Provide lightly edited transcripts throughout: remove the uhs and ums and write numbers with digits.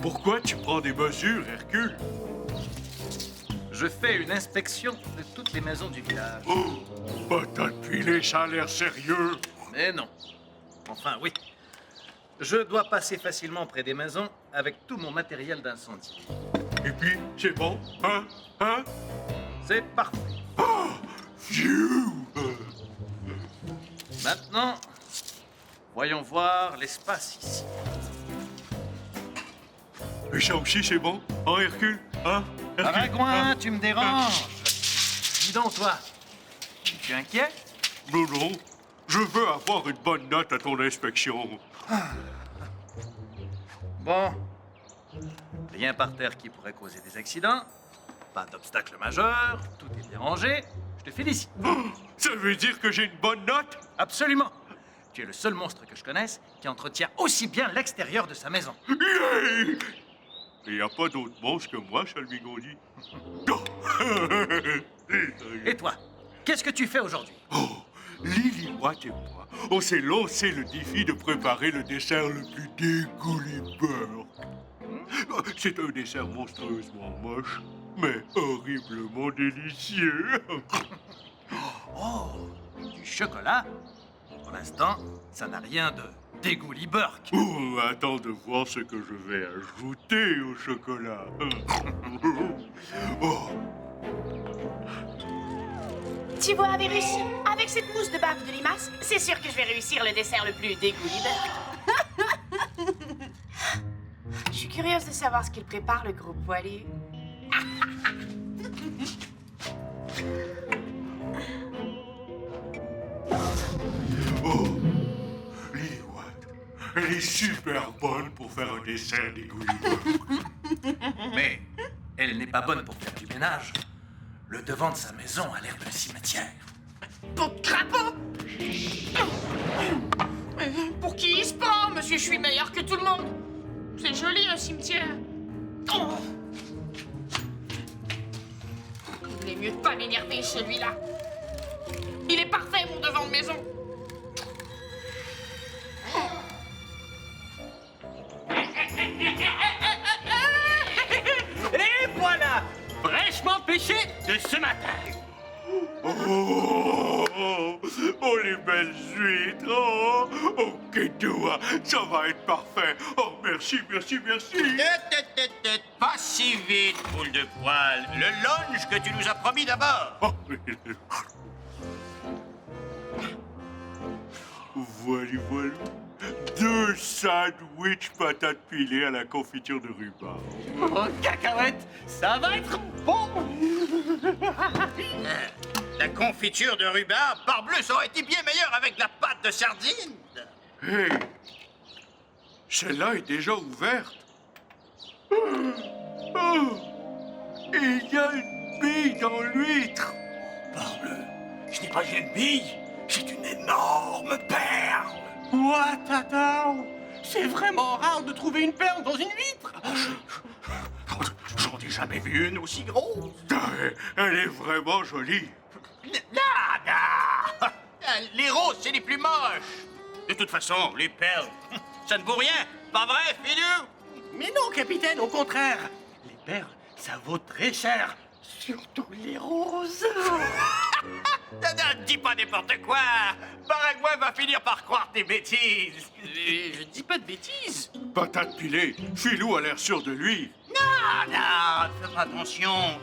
Pourquoi tu prends des mesures, Hercule? Je fais une inspection de toutes les maisons du village. Oh, patate pilée, ça a l'air sérieux. Mais non. Enfin, oui. Je dois passer facilement près des maisons avec tout mon matériel d'incendie. Et puis, c'est bon, hein? Hein? C'est parfait. Phew! Maintenant, voyons voir l'espace ici. Et ça aussi, c'est bon, hein, Hercule? Hein? Hercule? Paragouin, tu me déranges. Dis donc, toi, tu es inquiet? Non, non. Je veux avoir une bonne note à ton inspection. Bon. Rien par terre qui pourrait causer des accidents. Pas d'obstacle majeur. Tout est bien rangé. Je te félicite. Ça veut dire que j'ai une bonne note? Absolument. Tu es le seul monstre que je connaisse qui entretient aussi bien l'extérieur de sa maison. Yay! Il n'y a pas d'autre monstre que moi, Chalmigondi. Et toi, qu'est-ce que tu fais aujourd'hui? Oh, Lily Watt et moi, on s'est lancé le défi de préparer le dessert le plus dégoulibeur. C'est un dessert monstrueusement moche, mais horriblement délicieux. Oh, du chocolat? Pour l'instant, ça n'a rien de dégouli-burk. Oh, attends de voir ce que je vais ajouter au chocolat. Oh, Tu vois, Avérus, avec cette mousse de bave de limace, c'est sûr que je vais réussir le dessert le plus dégoulibeur. Je suis curieuse de savoir ce qu'il prépare, le gros poilu. oh, Lily Watt, elle est super bonne pour faire un dessert dégoulibeur. Mais elle n'est pas bonne pour faire du ménage. Le devant de sa maison a l'air d'un cimetière. Pour de crapaud! Pour qui il se prend, monsieur? Je suis meilleur que tout le monde. C'est joli, un cimetière. Oh. Il est mieux de pas m'énerver, celui-là. Il est parfait, mon devant de maison. Et voilà, fraîchement pêché de ce matin. Oh, oh, les belles huîtres. Oh, oh, Kédoua, ça va être parfait. Oh, merci, merci, merci. Pas si vite, boule de poil. Le lunch que tu nous as promis d'abord. Oh, voilà, voilà. 2 sandwichs patates pilées à la confiture de rhubarbe. Oh, cacahuète, ça va être bon. La confiture de rhubarbe, parbleu, ça aurait été bien meilleur avec la pâte de sardine. Hé, celle-là est déjà ouverte. Oh, il y a une bille dans l'huître. Parbleu, ce n'est pas une bille, c'est une énorme perle. What, Tatao? C'est vraiment rare de trouver une perle dans une huître. J'en ai jamais vu une aussi grosse. Elle est vraiment jolie. Nada! Les roses, c'est les plus moches. De toute façon, les perles, ça ne vaut rien. Pas vrai, Philou? Mais non, capitaine, au contraire. Les perles, ça vaut très cher. Surtout les roses. Ne dis pas n'importe quoi. Paraguay va finir par croire tes bêtises. Je dis pas de bêtises. Patate pilée, Philou a l'air sûr de lui. Non, fais pas attention.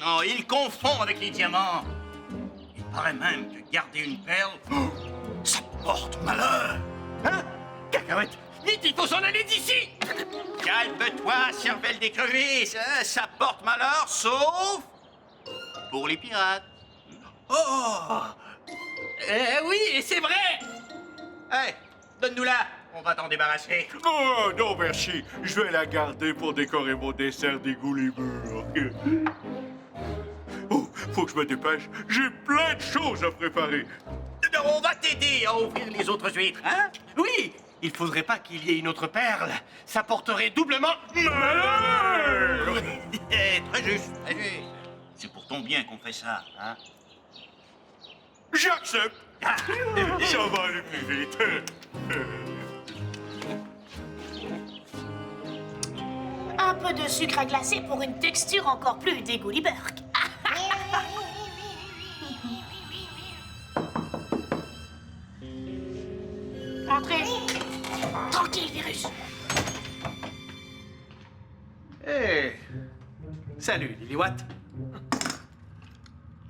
Non, il confond avec les diamants. Il paraît même que garder une perle, ça porte malheur. Hein? Cacahuète, vite, il faut s'en aller d'ici. Calme-toi, cervelle d'écrevisse. Hein? Ça porte malheur, sauf pour les pirates. Oh! Oui, et c'est vrai. Hé, donne-nous-la. On va t'en débarrasser. Oh non, merci. Je vais la garder pour décorer mon dessert dégoulibeur. Oh, faut que je me dépêche. J'ai plein de choses à préparer. On va t'aider à ouvrir les autres huîtres, hein? Oui, il faudrait pas qu'il y ait une autre perle. Ça porterait doublement malheur. Très juste, très juste. C'est pour ton bien qu'on fait ça, hein? J'accepte. Ça va aller plus vite. peu de sucre à glacer pour une texture encore plus dégoût-burk. Entrez. Tranquille, virus. Hé! Salut, Liliwatt.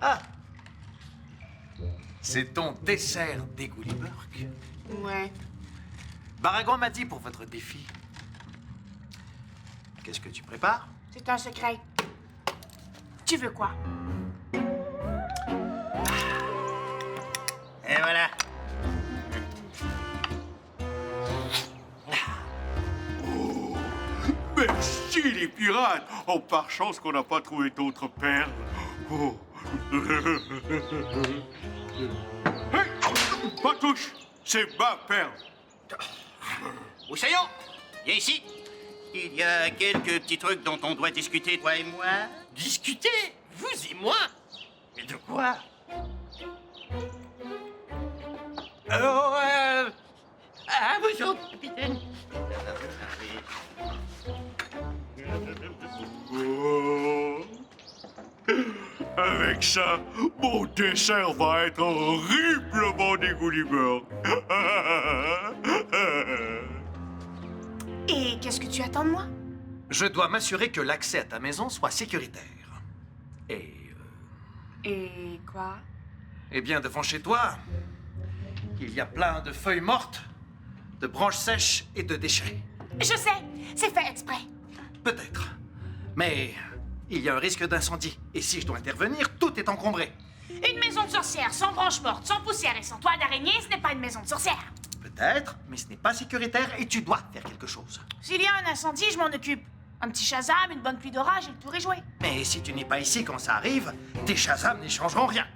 Ah! C'est ton dessert dégoût-burk. Ouais. Baragon m'a dit pour votre défi. Qu'est-ce que tu prépares? C'est un secret. Tu veux quoi? Et voilà. Merci les pirates! Oh, par chance qu'on n'a pas trouvé d'autres perles. Oh. Hey! Pas touche! C'est ma perle! Moussaillon, viens ici. Il y a quelques petits trucs dont on doit discuter, toi et moi. Discuter? Vous et moi? Mais de quoi? Ah, bonjour, capitaine. Oh. Avec ça, mon dessert va être horriblement dégoût-burk. Et qu'est-ce que tu attends de moi? Je dois m'assurer que l'accès à ta maison soit sécuritaire. Et... Et quoi? eh bien, devant chez toi, il y a plein de feuilles mortes, de branches sèches et de déchets. Je sais, c'est fait exprès. Peut-être. Mais il y a un risque d'incendie. Et si je dois intervenir, tout est encombré. Une maison de sorcière sans branches mortes, sans poussière et sans toile d'araignée, ce n'est pas une maison de sorcière. Peut-être, mais ce n'est pas sécuritaire et tu dois faire quelque chose. S'il y a un incendie, je m'en occupe. Un petit Shazam, une bonne pluie d'orage et le tour est joué. Mais si tu n'es pas ici quand ça arrive, tes Shazam n'y changeront rien.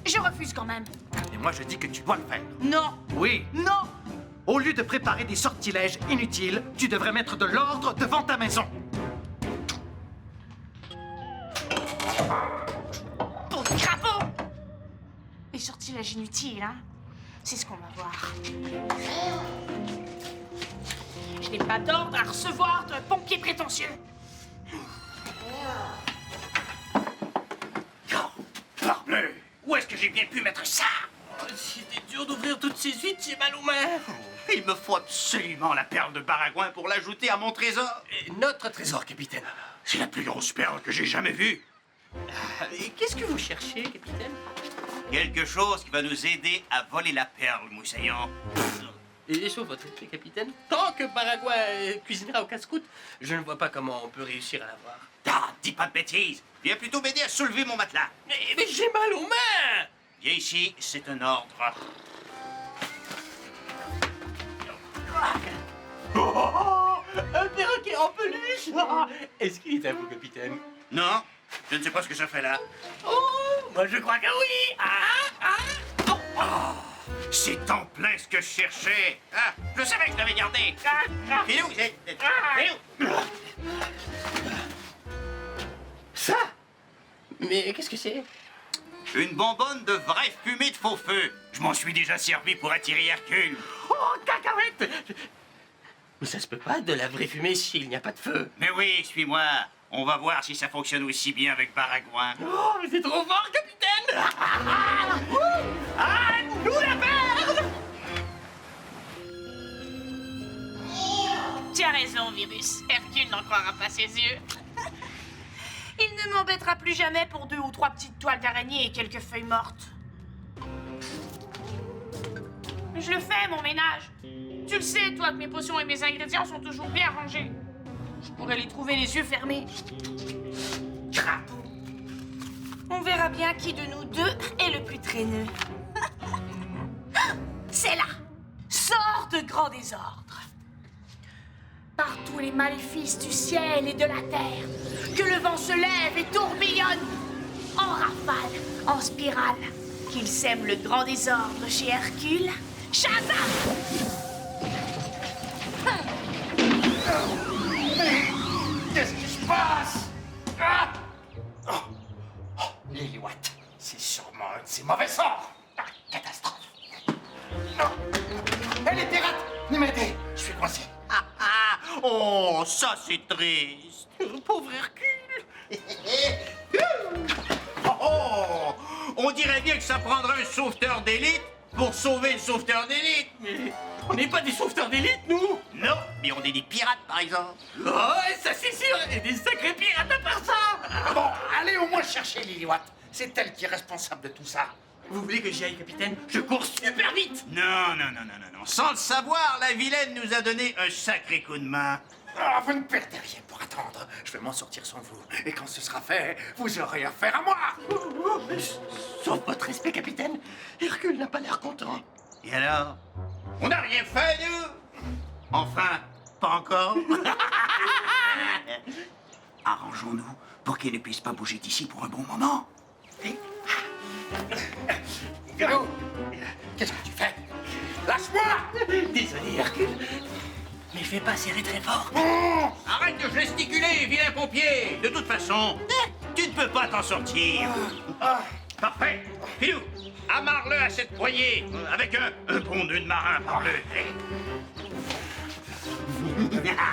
Je refuse quand même. Et moi, je dis que tu dois le faire. Non, Oui. non. Au lieu de préparer des sortilèges inutiles, tu devrais mettre de l'ordre devant ta maison. Pour le crapaud. Les sortilèges inutiles, hein. C'est ce qu'on va voir. Je n'ai pas d'ordre à recevoir d'un pompier prétentieux. Parbleu, où est-ce que j'ai bien pu mettre ça? C'était dur d'ouvrir toutes ces huîtres, j'ai mal aux mains. Il me faut absolument la perle de Baragouin pour l'ajouter à mon trésor. Et notre trésor, capitaine. C'est la plus grosse perle que j'ai jamais vue. Et qu'est-ce que vous cherchez, capitaine? Quelque chose qui va nous aider à voler la perle, Moussaillon. Et sur votre effet, capitaine, tant que Baragouin cuisinera au casse-croûte, je ne vois pas comment on peut réussir à l'avoir. Ah, dis pas de bêtises. Viens plutôt m'aider à soulever mon matelas. Mais j'ai mal aux mains. Viens ici, c'est un ordre. Un perroquet en peluche. Est-ce qu'il est à vous, capitaine? Non, je ne sais pas ce que ça fait là. Oh, moi je crois que oui. C'est en plein ce que je cherchais. Ah, je savais que je l'avais gardé. Et où Ça? Mais qu'est-ce que c'est? Une bonbonne de vraie fumée de faux feu. Je m'en suis déjà servi pour attirer Hercule. Oh, cacahuète! Mais ça se peut pas de la vraie fumée s'il n'y a pas de feu. Mais oui, suis-moi. On va voir si ça fonctionne aussi bien avec Baragouin. Oh, mais c'est trop fort, capitaine! Ah, nous la perle! Tu as raison, Virus. Hercule n'en croira pas ses yeux. Il ne m'embêtera plus jamais pour 2 ou 3 petites toiles d'araignée et quelques feuilles mortes. Je le fais, mon ménage. Tu le sais, toi, que mes potions et mes ingrédients sont toujours bien rangés. Je pourrais les trouver les yeux fermés. On verra bien qui de nous deux est le plus traîneux. C'est là. Sors de grand désordre. Par tous les maléfices du ciel et de la terre, que le vent se lève et tourbillonne, en rafale, en spirale, qu'il sème le grand désordre chez Hercule. Shazam! Qu'est-ce qui se passe? Liliwatt, c'est sûrement un de ces mauvais sorts. Catastrophe. Hé, les pirates, venez m'aider, je suis coincé. Oh, ça c'est triste. Pauvre Hercule. Oh, on dirait bien que ça prendrait un sauveteur d'élite pour sauver le sauveteur d'élite. Mais on n'est pas des sauveteurs d'élite, nous. Non, mais on est des pirates, par exemple. Oh, ça c'est sûr, et des sacrés pirates à part ça. Bon, allez au moins chercher Liliwat. C'est elle qui est responsable de tout ça. Vous voulez que j'y aille, capitaine? Je cours super vite. Non, non, non, non, non, non. Sans le savoir, la vilaine nous a donné un sacré coup de main. Ah, vous ne perdez rien pour attendre. Je vais m'en sortir sans vous. Et quand ce sera fait, vous aurez affaire à moi. Sauf votre respect, capitaine. Hercule n'a pas l'air content. Et alors? On n'a rien fait, nous? Enfin, pas encore. Arrangeons-nous pour qu'il ne puisse pas bouger d'ici pour un bon moment. Garou, qu'est-ce que tu fais? Lâche-moi! Désolé, Hercule. Mais fais pas serrer très fort. Arrête de gesticuler, vilain pompier. De toute façon, tu ne peux pas t'en sortir. Parfait. Pilou, amarre-le à cette poignée avec un bon nœud de marin par le.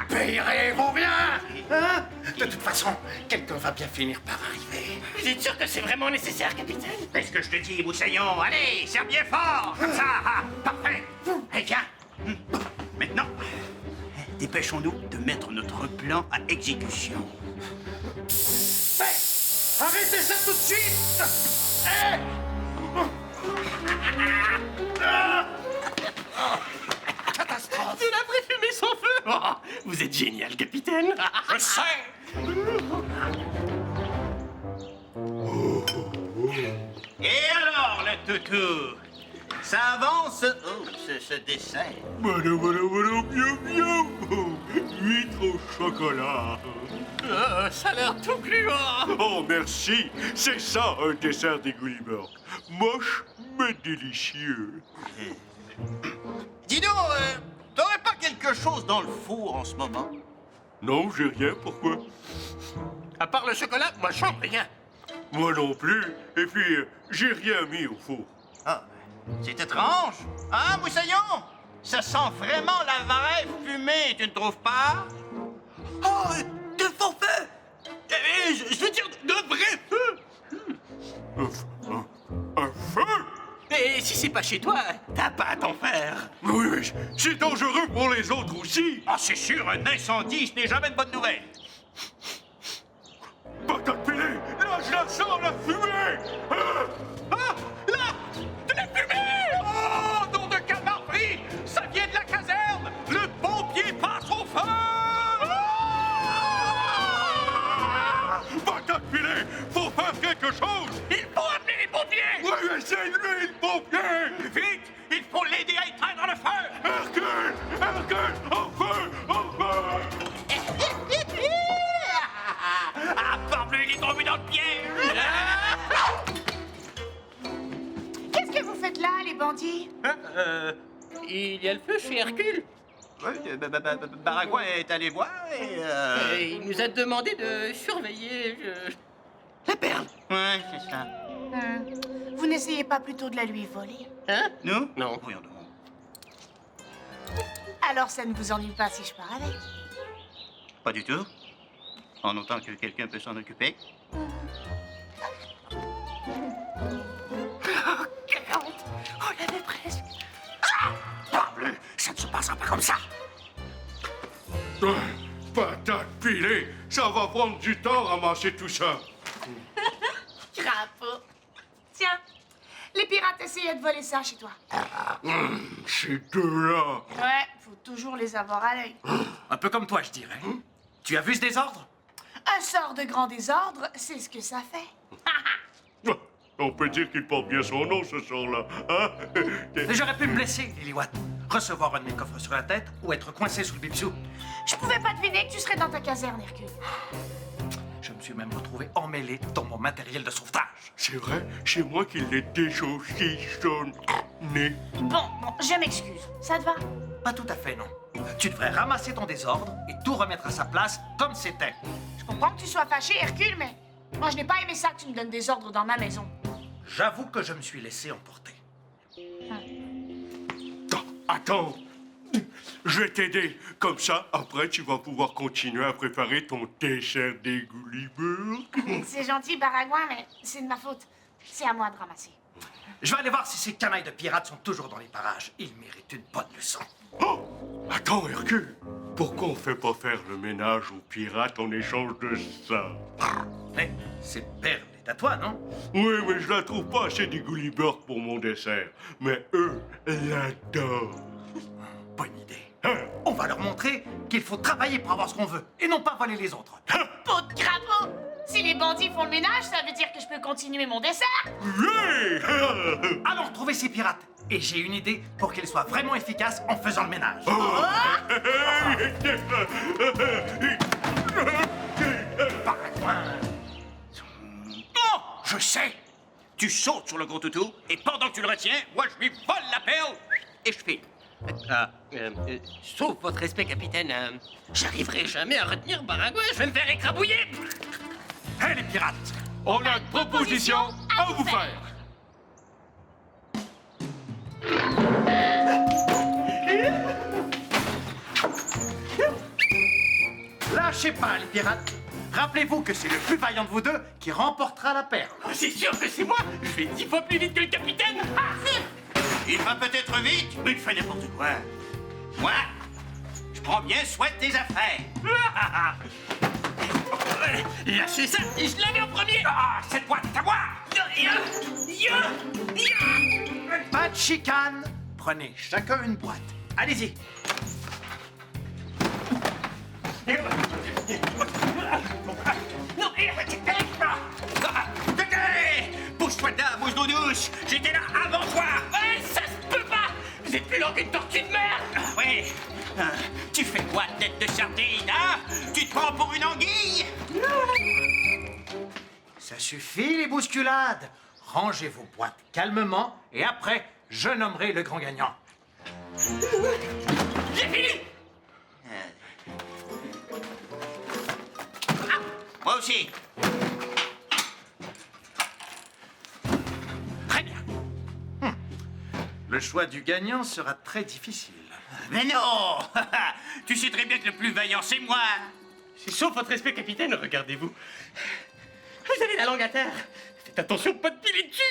Payerez vos biens! Hein? De toute façon, quelqu'un va bien finir par arriver. Vous êtes sûr que c'est vraiment nécessaire, capitaine? Qu'est-ce que je te dis, Moussaillon? Allez, serre bien fort, comme ça. Parfait. Eh bien, maintenant, dépêchons-nous de mettre notre plan à exécution. Hey! Arrêtez ça tout de suite! Hey! Catastrophe! Il a préfumé son feu. Oh, vous êtes génial, capitaine. Je sais! Et alors, le toutou? Ça avance? Oh, ce dessin. Voilà, voilà, voilà, bien, bien. Huître au chocolat. Ça a l'air tout gluant. Oh, merci. C'est ça, un dessert des Gulliver. Moche, mais délicieux. Dis donc, t'aurais pas quelque chose dans le four en ce moment? Non, j'ai rien, pourquoi? À part le chocolat, moi, je chante rien. Moi non plus. Et puis, j'ai rien mis au four. Ah, c'est étrange. Hein, Moussaillon? Ça sent vraiment la vraie fumée, tu ne trouves pas? Oh, de faux feu. Je veux dire, de vrai feu. Un feu? Et si c'est pas chez toi, t'as pas à t'en faire. Oui, mais c'est dangereux pour les autres aussi. Ah, c'est sûr, un incendie, ce n'est jamais une bonne nouvelle. Patate pilée, là, je la sens, la fumée. Ah, là, de la fumée! Oh, nom de calmar pris! Ça vient de la caserne! Le pompier passe au feu! Patate pilée, faut faire quelque chose. Il faut appeler les pompiers! Oui, mais c'est lui, le pompier. Vite! Il faut l'aider à éteindre le feu! Hercule, Hercule, au feu, au feu. Ah, parbleu, il est tombé dans le piège! Qu'est-ce que vous faites là, les bandits? Il y a le feu chez Hercule. Oui, Baragouin est allé voir et... Il nous a demandé de surveiller la perle. Ouais, c'est ça. Vous n'essayez pas plutôt de la lui voler? Hein? Nous? Non. Voyons donc. Alors ça ne vous ennuie pas si je pars avec? Pas du tout. En autant que quelqu'un peut s'en occuper. On l'avait presque. Parbleu, ça ne se passera pas comme ça. Patate pilée, ça va prendre du temps à ramasser tout ça. Crapaud. Tiens, les pirates essayaient de voler ça chez toi. Ces deux-là. Ouais, faut toujours les avoir à l'œil. Un peu comme toi, je dirais. Tu as vu ce désordre? Un sort de grand désordre, c'est ce que ça fait. On peut dire qu'il porte bien son nom, ce sort-là. Hein? Mais j'aurais pu me blesser, Liliwat. Recevoir un de mes coffres sur la tête ou être coincé sous le bipsou. Je pouvais pas deviner que tu serais dans ta caserne, Hercule. Je me suis même retrouvé emmêlé dans mon matériel de sauvetage. C'est vrai, c'est moi qui l'ai déchaussonné. Bon, je m'excuse. Ça te va? Pas tout à fait, non. Tu devrais ramasser ton désordre et tout remettre à sa place comme c'était. Je comprends que tu sois fâché, Hercule, mais moi, je n'ai pas aimé ça que tu me donnes des ordres dans ma maison. J'avoue que je me suis laissé emporter. Attends. Je vais t'aider. Comme ça, après, tu vas pouvoir continuer à préparer ton dessert des Gulliver. C'est gentil, Baragouin, mais c'est de ma faute. C'est à moi de ramasser. Je vais aller voir si ces canailles de pirates sont toujours dans les parages. Ils méritent une bonne leçon. Oh! Attends, Hercule. Pourquoi on fait pas faire le ménage aux pirates en échange de ça? Mais cette perle est à toi, non? Oui, mais je la trouve pas assez des Gulliver pour mon dessert. Mais eux l'adorent. Bonne idée. On va leur montrer qu'il faut travailler pour avoir ce qu'on veut et non pas voler les autres. Peau de crapaud! Si les bandits font le ménage, ça veut dire que je peux continuer mon dessert? Oui! Allons retrouver ces pirates. Et j'ai une idée pour qu'ils soient vraiment efficaces en faisant le ménage. Baragouin. Oh, je sais. Tu sautes sur le gros toutou, et pendant que tu le retiens, moi je lui vole la perle, et je file. Sauf votre respect, capitaine, j'arriverai jamais à retenir Baragouin, je vais me faire écrabouiller. Hé, les pirates! On a une proposition à vous faire. Lâchez pas, les pirates. Rappelez-vous que c'est le plus vaillant de vous deux qui remportera la perle. Oh, c'est sûr que c'est moi, je vais 10 fois plus vite que le capitaine. Il va peut-être vite, mais il fait n'importe quoi. Moi, je prends bien soin de tes affaires. Lâchez ça, je l'avais en premier. Ah, cette boîte est à moi. Pas de chicane. Prenez chacun une boîte. Allez-y. Non, Pousse-toi de là, bouche d'eau douce. J'étais là avant toi. ça se peut pas. Vous êtes plus lent qu'une tortue de mer. Ah, ouais. Tu fais quoi, tête de sardine, hein? Tu te prends pour une anguille? Ça suffit, les bousculades. Rangez vos boîtes calmement et après, je nommerai le grand gagnant. J'ai fini. Moi aussi. Très bien. Le choix du gagnant sera très difficile. Mais non. Tu sais très bien que le plus vaillant, c'est moi. C'est sauf votre respect, capitaine, regardez-vous. Vous avez la langue à terre. Faites attention, pas de piler dessus.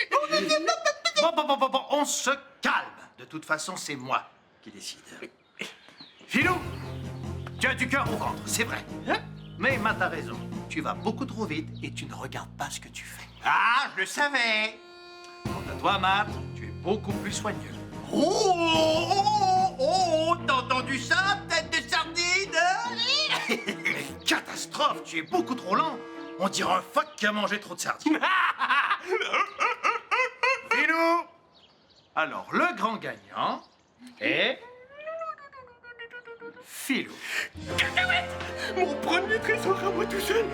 Bon, on se calme. De toute façon, c'est moi qui décide. Filou, tu as du cœur au ventre, c'est vrai. Mais Matt a raison. Tu vas beaucoup trop vite et tu ne regardes pas ce que tu fais. Ah, je le savais. Quant à toi, Matt, tu es beaucoup plus soigneux. Oh, t'as entendu ça, tête de sardine? Mais catastrophe, tu es beaucoup trop lent. On dirait un phoque qui a mangé trop de sardines. Filou! Alors, le grand gagnant est... Filou. Cacahuète. Mon premier trésor à moi tout seul.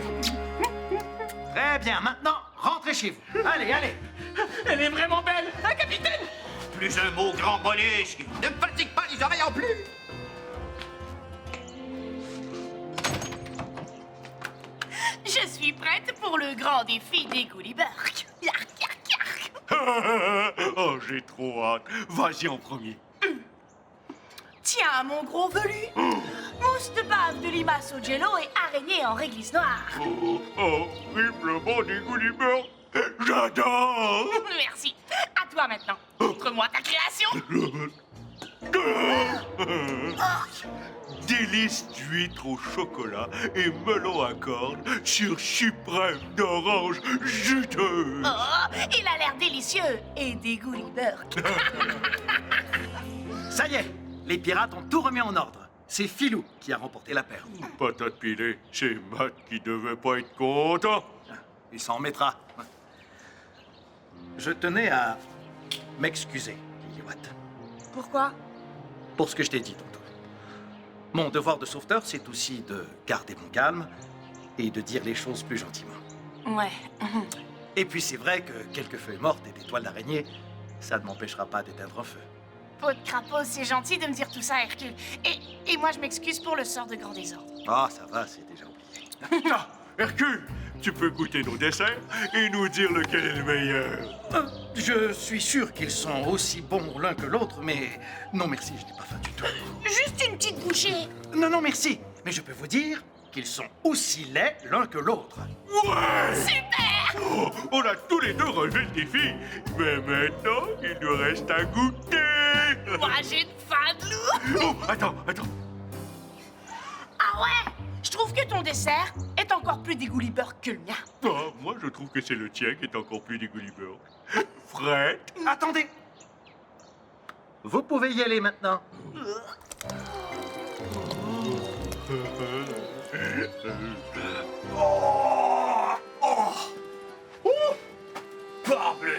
Très bien, maintenant, rentrez chez vous. Allez, allez. Elle est vraiment belle, hein, capitaine? Plus un mot, grand bonus. Ne me fatigue pas les oreilles en plus. Je suis prête pour le grand défi des Gulliver. Yark, yark, yark. Oh, j'ai trop hâte. Vas-y en premier. Tiens, mon gros velu. Mousse de bave de limace au jello et araignée en réglisse noire. Oh, horriblement des Gulliver. J'adore. Merci. À toi maintenant. Montre-moi ta création. Délices d'huîtres au chocolat et melon à cordes sur suprême d'orange juteuse. Oh, il a l'air délicieux et des Gulliver. Ça y est, les pirates ont tout remis en ordre. C'est Filou qui a remporté la perle. Patate pilée, c'est Matt qui devait pas être content. Il s'en remettra. Je tenais à m'excuser, Lillywat, Pourquoi? pour ce que je t'ai dit tantôt. Mon devoir de sauveteur, c'est aussi de garder mon calme et de dire les choses plus gentiment. Ouais. Et puis c'est vrai que quelques feuilles mortes et des toiles d'araignée, ça ne m'empêchera pas d'éteindre un feu. Peau de crapaud, c'est gentil de me dire tout ça, Hercule. Et moi, je m'excuse pour le sort de grand désordre. Ah, ça va, c'est déjà oublié. Ah, Hercule, tu peux goûter nos desserts et nous dire lequel est le meilleur. Je suis sûr qu'ils sont aussi bons l'un que l'autre, mais non merci, je n'ai pas faim du tout. Juste une petite bouchée. Non, non, merci. Mais je peux vous dire qu'ils sont aussi laids l'un que l'autre. Ouais! Super! Oh, on a tous les deux relevé le défi. Mais maintenant, il nous reste à goûter. Moi, j'ai une faim de loup. Oh, attends. Ah ouais? Je trouve que ton dessert est encore plus dégoulibeur que le mien. Ah, moi, je trouve que c'est le tien qui est encore plus dégoulibeur. Fred? Attendez. Vous pouvez y aller maintenant. Parbleu!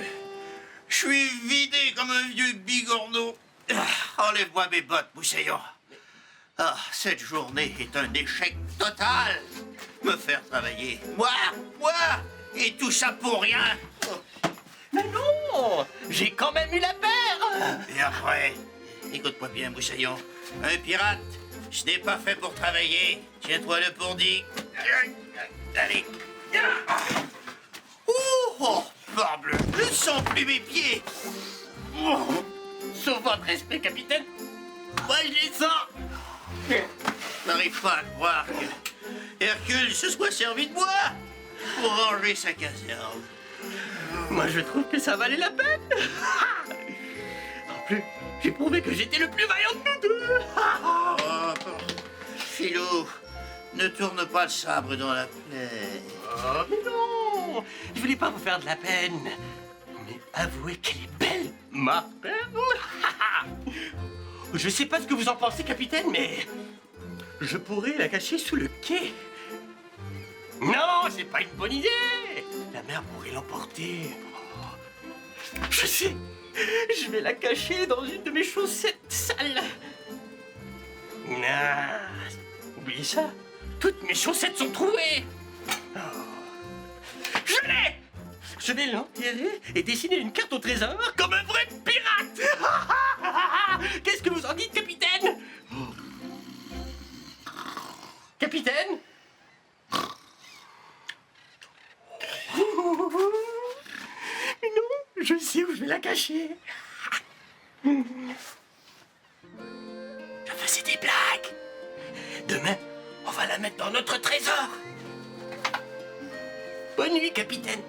Je suis vidé comme un vieux bigorneau. Enlève-moi mes bottes, Moussaillon. Ah, cette journée est un échec total. Me faire travailler. Moi, et tout ça pour rien. Mais non! J'ai quand même eu la paire! Et après, écoute-moi bien, Moussaillon. Un pirate, ce n'est pas fait pour travailler. Tiens-toi le pour dit. Allez. Oh, parbleu, ne sens plus mes pieds. Sur votre respect, capitaine. Moi, je les sens. N'arrive pas à croire que Hercule se soit servi de moi pour ranger sa caserne. Moi, je trouve que ça valait la peine. En plus, j'ai prouvé que j'étais le plus vaillant de nous deux. Oh, Philou, ne tourne pas le sabre dans la plaie. Oh, mais non! Je voulais pas vous faire de la peine. Mais avouez qu'elle est belle, ma perle. Je sais pas ce que vous en pensez, capitaine, mais je pourrais la cacher sous le quai. Non, c'est pas une bonne idée. La mer pourrait l'emporter. Oh, je sais. Je vais la cacher dans une de mes chaussettes sales. Non, oubliez ça. Toutes mes chaussettes sont trouées. Oh. Je l'ai! Je vais l'enterrer et dessiner une carte au trésor comme un vrai pirate. Qu'est-ce que vous en dites, capitaine? Capitaine? Mais non, je sais où je vais la cacher. Je faisais des blagues. Demain, on va la mettre dans notre trésor. Bonne nuit, capitaine.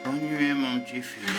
Bonne nuit, mon petit Philou.